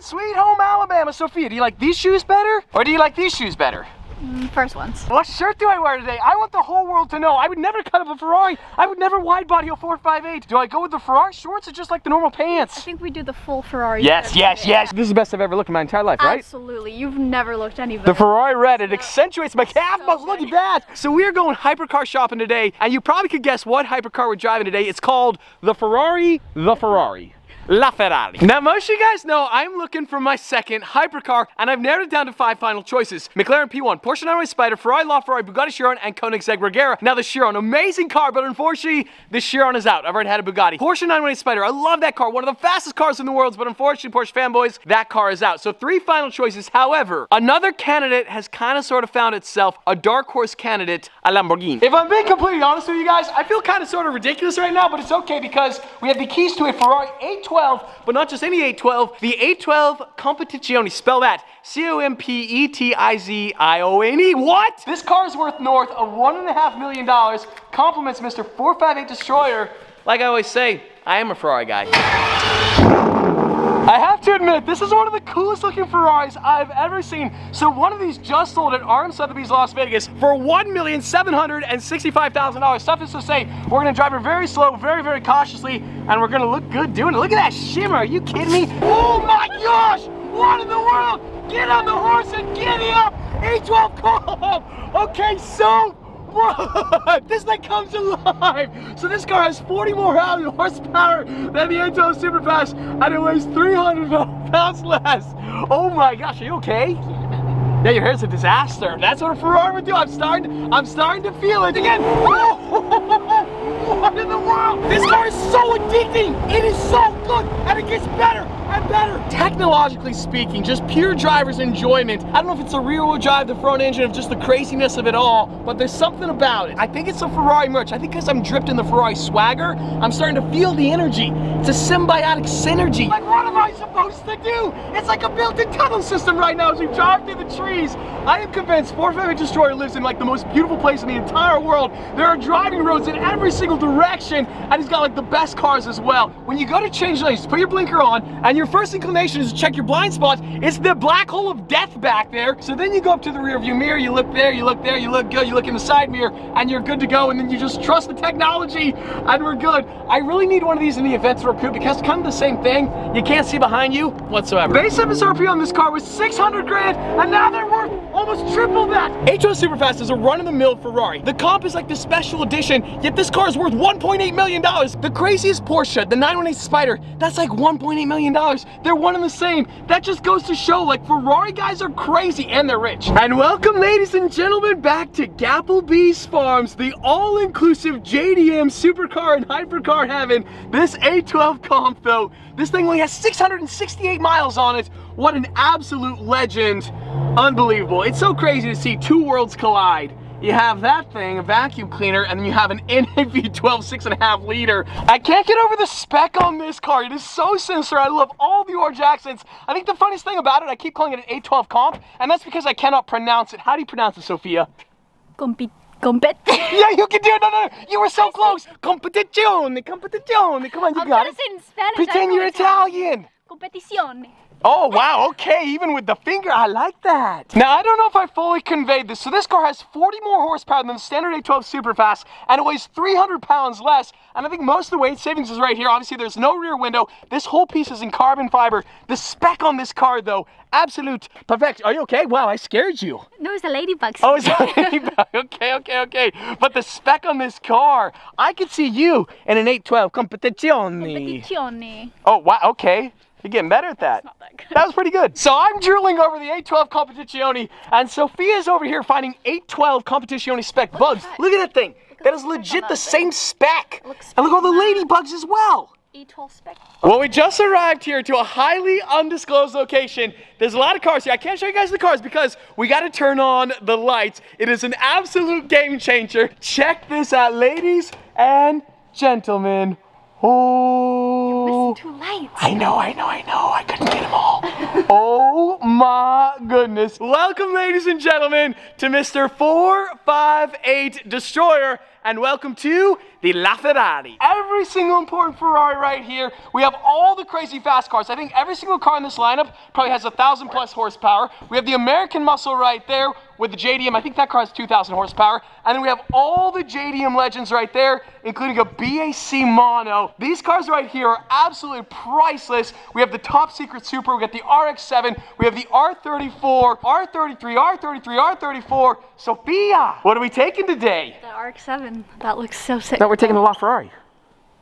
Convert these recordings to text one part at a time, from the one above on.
Sweet Home Alabama. Sophia, do you like these shoes better or do you like these shoes better? First ones. What shirt do I wear today? I want the whole world to know. I would never cut up a Ferrari. I would never wide body a 458. Do I go with the Ferrari shorts or just like the normal pants? I think we do the full Ferrari. Yes. This is the best I've ever looked in my entire life, right? Absolutely. You've never looked any better. The Ferrari red, it accentuates my calf muscle. Look at that. So we are going hypercar shopping today, and you probably could guess what hypercar we're driving today. It's called the Ferrari. La Ferrari. Now, most of you guys know I'm looking for my second hypercar, and I've narrowed it down to 5 final choices. McLaren P1, Porsche 911 Spider, Ferrari LaFerrari, Bugatti Chiron, and Koenigsegg Regera. Now, the Chiron, amazing car, but unfortunately, the Chiron is out. I've already had a Bugatti. Porsche 911 Spider, I love that car, one of the fastest cars in the world, but unfortunately, Porsche fanboys, that car is out. So 3 final choices. However, another candidate has kind of sort of found itself, a dark horse candidate, a Lamborghini. If I'm being completely honest with you guys, I feel kind of sort of ridiculous right now, but it's okay because we have the keys to a Ferrari 812, but not just any 812, the 812 Competizione. Spell that. Competizione. What? This car is worth north of $1.5 million. Compliments Mr. 458 Destroyer. Like I always say, I am a Ferrari guy. I have to admit, this is one of the coolest looking Ferraris I've ever seen. So one of these just sold at RM Sotheby's Las Vegas for $1,765,000. Suffice to say, we're gonna drive it very slow, very, very cautiously, and we're gonna look good doing it. Look at that shimmer, are you kidding me? Oh my gosh, what in the world? Get on the horse and giddy up, 812 Comp. Okay, so, what? This thing comes alive. So this car has 40 more horsepower than the 812 Superfast, and it weighs 300 pounds less. Oh my gosh, are you okay? Yeah, your hair's a disaster. That's what a Ferrari would do. I'm starting to feel it again. What in the world? This car is so addicting. It is so good, and it gets better and better. Technologically speaking, just pure driver's enjoyment. I don't know if it's the rear-wheel drive, the front engine, of just the craziness of it all, but there's something about it. I think it's the Ferrari merch. I think because I'm dripped in the Ferrari swagger, I'm starting to feel the energy. It's a symbiotic synergy. Like, what am I supposed to do? It's like a built-in tunnel system right now as we drive through the trees. I am convinced 458 Destroyer lives in like the most beautiful place in the entire world. There are driving roads in every single direction, and he's got like the best cars as well. When you go to change lanes, put your blinker on, and your first inclination is to check your blind spots. It's the black hole of death back there. So then you go up to the rear view mirror, you look there, you look there, you look good, you look in the side mirror, and you're good to go, and then you just trust the technology, and we're good. I really need one of these in the events repute because it's kind of the same thing. You can't see behind you whatsoever. Base MSRP on this car was 600 grand, and now they're worth almost triple that. 812 Superfast is a run-of-the-mill Ferrari. The Comp is like the special edition, yet this car is worth $1.8 million. The craziest Porsche, the 918 Spider, that's like $1.8 million. They're one and the same. That just goes to show, like, Ferrari guys are crazy and they're rich. And welcome, ladies and gentlemen, back to Gapplebee's Farms, the all-inclusive JDM supercar and hypercar heaven. This 812 Comp, though, this thing only has 668 miles on it. What an absolute legend. Unbelievable. It's so crazy to see 2 worlds collide. You have that thing, a vacuum cleaner, and then you have an NAV 12 6.5 liter. I can't get over the spec on this car. It is so sinister. I love all the orange accents. I think the funniest thing about it, I keep calling it an 812 Comp, and that's because I cannot pronounce it. How do you pronounce it, Sophia? Compet. Yeah, you can do it. No. You were so close. Competizione. Come on, you got it. In Spanish. Pretend you're Italian. Competizione. Oh, wow, okay, even with the finger, I like that. Now, I don't know if I fully conveyed this. So this car has 40 more horsepower than the standard 812 Superfast, and it weighs 300 pounds less. And I think most of the weight savings is right here. Obviously, there's no rear window. This whole piece is in carbon fiber. The spec on this car, though, absolute perfect. Are you okay? Wow, I scared you. No, it's a ladybug. Oh, it's a ladybug. Okay. But the spec on this car, I could see you in an 812 Competizione. Oh, wow, okay. You're getting better at that. It's not that good. That was pretty good. So I'm drooling over the 812 Competizione, and Sophia's over here finding 812 Competizione spec bugs. Look at that thing. That is legit the same spec. And look at all the ladybugs as well. 812 spec. Well, we just arrived here to a highly undisclosed location. There's a lot of cars here. I can't show you guys the cars because we got to turn on the lights. It is an absolute game changer. Check this out, ladies and gentlemen. Oh, You're missing 2 lights. I know. I couldn't get them all. Oh my goodness. Welcome, ladies and gentlemen, to Mr. 458 Destroyer. and welcome to the LaFerrari. Every single important Ferrari right here. We have all the crazy fast cars. I think every single car in this lineup probably has 1,000 plus horsepower. We have the American Muscle right there with the JDM. I think that car has 2,000 horsepower. And then we have all the JDM legends right there, including a BAC Mono. These cars right here are absolutely priceless. We have the Top Secret Super, we got the RX-7, we have the R34, R33, R33, R34. Sophia, what are we taking today? The RX-7. That looks so sick. No, we're taking the LaFerrari.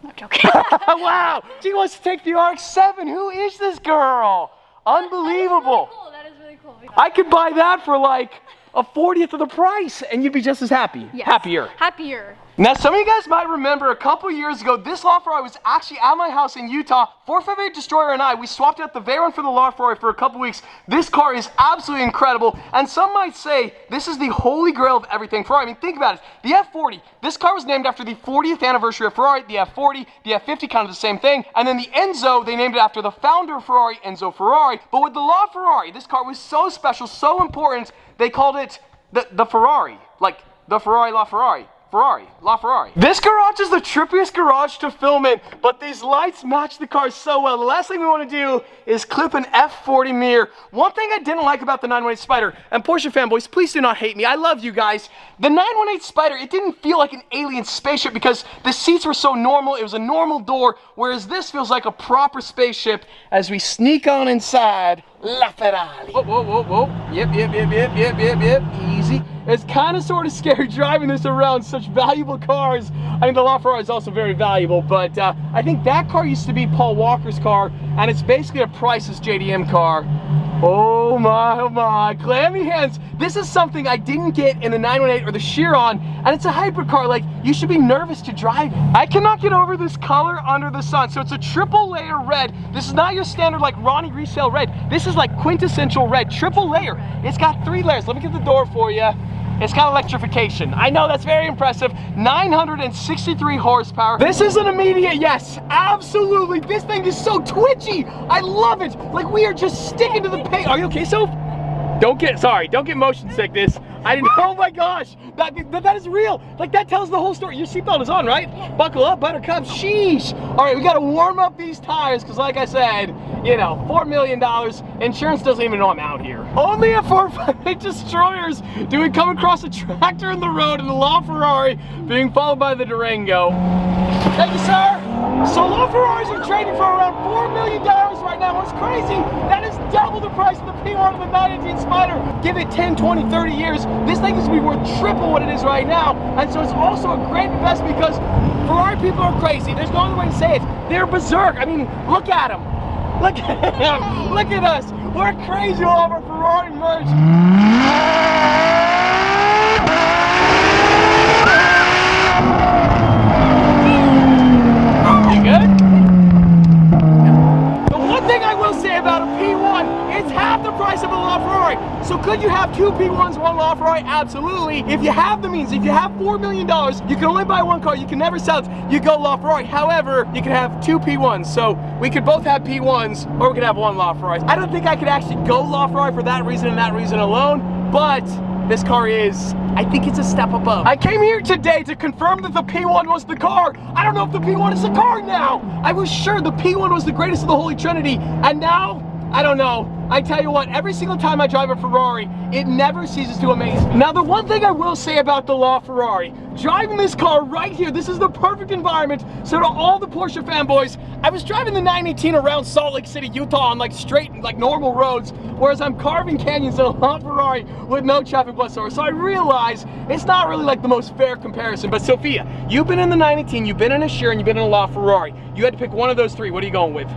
No joking. Wow, she wants to take the RX-7. Who is this girl? Unbelievable. That is really cool. I could buy that for like a 40th of the price and you'd be just as happy. Yes. Happier. Happier. Now, some of you guys might remember a couple years ago, this LaFerrari was actually at my house in Utah. 458 Destroyer and I, we swapped out the Veyron for the LaFerrari for a couple weeks. This car is absolutely incredible, and some might say this is the holy grail of everything Ferrari. I mean, think about it. The F40, this car was named after the 40th anniversary of Ferrari. The F40, the F50, kind of the same thing. And then the Enzo, they named it after the founder of Ferrari, Enzo Ferrari. But with the LaFerrari, this car was so special, so important, they called it the Ferrari. Like, the Ferrari LaFerrari. LaFerrari. This garage is the trippiest garage to film in, but these lights match the car so well. The last thing we want to do is clip an F40 mirror. One thing I didn't like about the 918 Spider, and Porsche fanboys, please do not hate me, I love you guys. The 918 Spider, it didn't feel like an alien spaceship because the seats were so normal, it was a normal door, whereas this feels like a proper spaceship as we sneak on inside LaFerrari. Whoa, whoa, whoa, whoa. Yep. Easy. It's kind of sort of scary driving this around such valuable cars. I mean, the LaFerrari is also very valuable, but I think that car used to be Paul Walker's car, and it's basically a priceless JDM car. Oh my, clammy hands. This is something I didn't get in the 918 or the Chiron, and it's a hypercar. Like, you should be nervous to drive it. I cannot get over this color under the sun. So it's a triple layer red. This is not your standard like Ronnie resale red. This is like quintessential red, triple layer. It's got 3 layers. Let me get the door for you. It's got electrification. I know, that's very impressive. 963 horsepower. This is an immediate yes, absolutely. This thing is so twitchy. I love it. Like, we are just sticking to the paint. Are you okay, Soph? Don't get motion sickness. I didn't, oh my gosh, that is real. Like, that tells the whole story. Your seatbelt is on, right? Buckle up, buttercup, sheesh. All right, we gotta warm up these tires, because like I said, you know, $4 million, insurance doesn't even know I'm out here. Only at 458 Destroyers do we come across a tractor in the road and a LaFerrari being followed by the Durango. Thank you, sir. So LaFerraris are trading for around $4 million right now. What's crazy, that is double the price of the P1 of the 918 Spider. Give it 10, 20, 30 years, this thing is going to be worth triple what it is right now. And so it's also a great investment because Ferrari people are crazy. There's no other way to say it. They're berserk. I mean, look at them. Look at him. Look at us. We're crazy all over Ferrari merch. You good? The one thing I will say about a P1, it's half the price of a LaFerrari. So could you have 2 P1s, 1 LaFerrari? Absolutely. If you have the means, if you have $4 million, you can only buy 1 car, you can never sell it, you go LaFerrari. However, you can have 2 P1s. So we could both have P1s, or we could have 1 LaFerrari. I don't think I could actually go LaFerrari for that reason and that reason alone, but this car is, I think it's a step above. I came here today to confirm that the P1 was the car. I don't know if the P1 is the car now. I was sure the P1 was the greatest of the Holy Trinity, and now, I don't know. I tell you what, every single time I drive a Ferrari, it never ceases to amaze me. Now, the one thing I will say about the LaFerrari, driving this car right here, this is the perfect environment. So to all the Porsche fanboys, I was driving the 918 around Salt Lake City, Utah on like straight, like normal roads, whereas I'm carving canyons in a LaFerrari with no traffic whatsoever. So I realize it's not really like the most fair comparison. But Sophia, you've been in the 918, you've been in a Chiron, you've been in a LaFerrari. You had to pick one of those 3. What are you going with?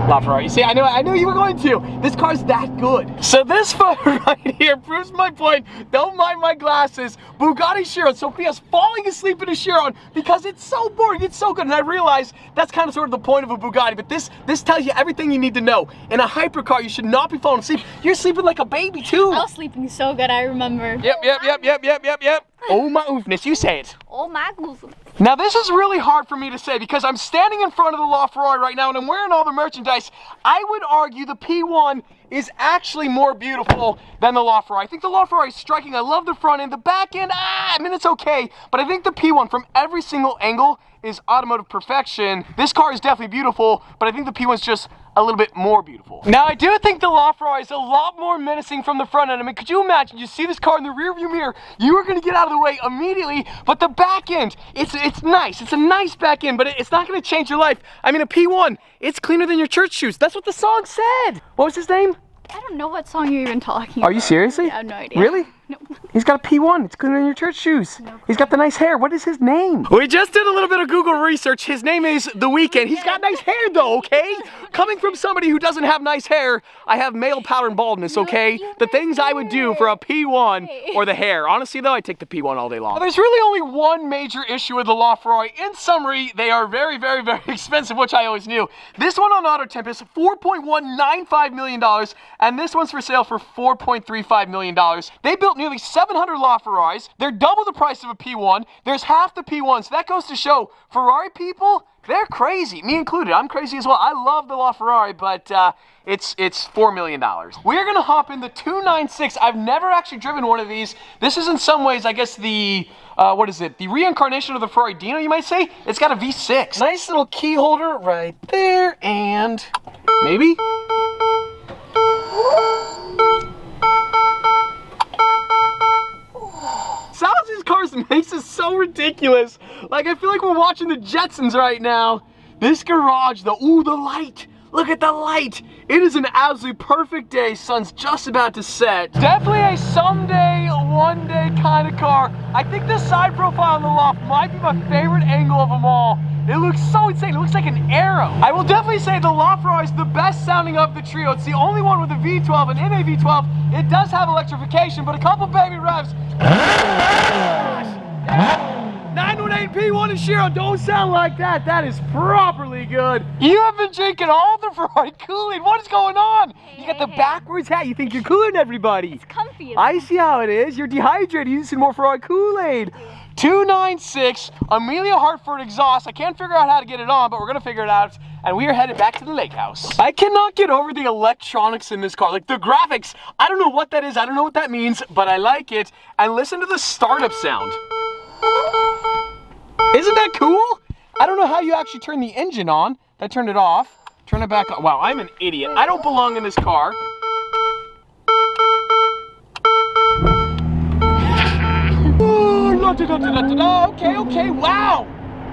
LaFerrari. See, I knew you were going to. This car's that good. So this photo right here proves my point. Don't mind my glasses. Bugatti Chiron. Sophia's falling asleep in a Chiron because it's so boring. It's so good. And I realize that's kind of sort of the point of a Bugatti. But this tells you everything you need to know. In a hypercar, you should not be falling asleep. You're sleeping like a baby too. I was sleeping so good, I remember. Yep. Oh my oofness, you say it. Oh my goodness. Now this is really hard for me to say because I'm standing in front of the LaFerrari right now and I'm wearing all the merchandise. I would argue the P1 is actually more beautiful than the LaFerrari. I think the LaFerrari is striking. I love the front end. The back end, I mean, it's okay. But I think the P1 from every single angle is automotive perfection. This car is definitely beautiful, but I think the P1's just a little bit more beautiful. Now, I do think the LaFerrari is a lot more menacing from the front end. I mean, could you imagine, you see this car in the rear view mirror, you are gonna get out of the way immediately, but the back end, it's nice. It's a nice back end, but it's not gonna change your life. I mean, a P1, it's cleaner than your church shoes. That's what the song said. What was his name? I don't know what song you're even talking about. Are you seriously? I have no idea. Really? No. He's got a P1. It's cleaner than your church shoes. No. He's got the nice hair. What is his name? We just did a little bit of Google research. His name is The Weeknd. He's got nice hair though, okay? Coming from somebody who doesn't have nice hair, I have male pattern baldness, okay? The things I would do for a P1 or the hair. Honestly though, I take the P1 all day long. There's really only one major issue with the LaFerrari. In summary, they are very, very, very expensive, which I always knew. This one on AutoTemp is $4.195 million, and this one's for sale for $4.35 million. They built nearly 700 LaFerraris. They're double the price of a P1. There's half the P1, so that goes to show Ferrari people, they're crazy, me included. I'm crazy as well. I love the LaFerrari, but it's $4 million. We're gonna hop in the 296. I've never actually driven one of these. This is in some ways, I guess, the what is it? The reincarnation of the Ferrari Dino, you might say. It's got a V6. Nice little key holder right there, and maybe. Sounds these cars makes is so ridiculous. Like, I feel like we're watching the Jetsons right now. This garage, the light. Look at the light. It is an absolutely perfect day. Sun's just about to set. Definitely a someday, one day kind of car. I think this side profile on the loft might be my favorite angle of them all. It looks so insane. It looks like an arrow. I will definitely say the LaFerrari is the best sounding of the trio. It's the only one with a V12, and in a V12, it does have electrification, but a couple baby revs. 918 P1 and Shiro, don't sound like that. That is properly good. You have been drinking all the Ferrari Kool-Aid. What is going on? You got the backwards hat. You think you're cooler than everybody. It's comfy. I see how it is. You're dehydrated. You need some more Ferrari Kool-Aid. 296 Amelia Hartford exhaust. I can't figure out how to get it on, but we're gonna figure it out. And we are headed back to the lake house. I cannot get over the electronics in this car. Like the graphics, I don't know what that is. I don't know what that means, but I like it. And listen to the startup sound. Isn't that cool? I don't know how you actually turn the engine on. I turned it off. Turn it back on. Wow, I'm an idiot. I don't belong in this car. Okay, wow.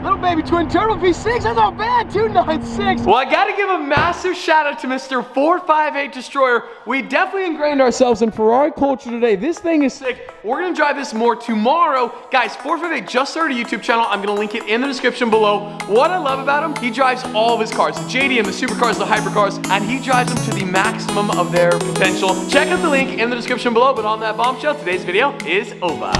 Little baby twin turbo V6, that's not bad, 296. Well, I gotta give a massive shout out to Mr. 458 Destroyer. We definitely ingrained ourselves in Ferrari culture today. This thing is sick. We're gonna drive this more tomorrow. Guys, 458 just started a YouTube channel. I'm gonna link it in the description below. What I love about him, he drives all of his cars, the JDM, the supercars, the hypercars, and he drives them to the maximum of their potential. Check out the link in the description below, but on that bombshell, today's video is over.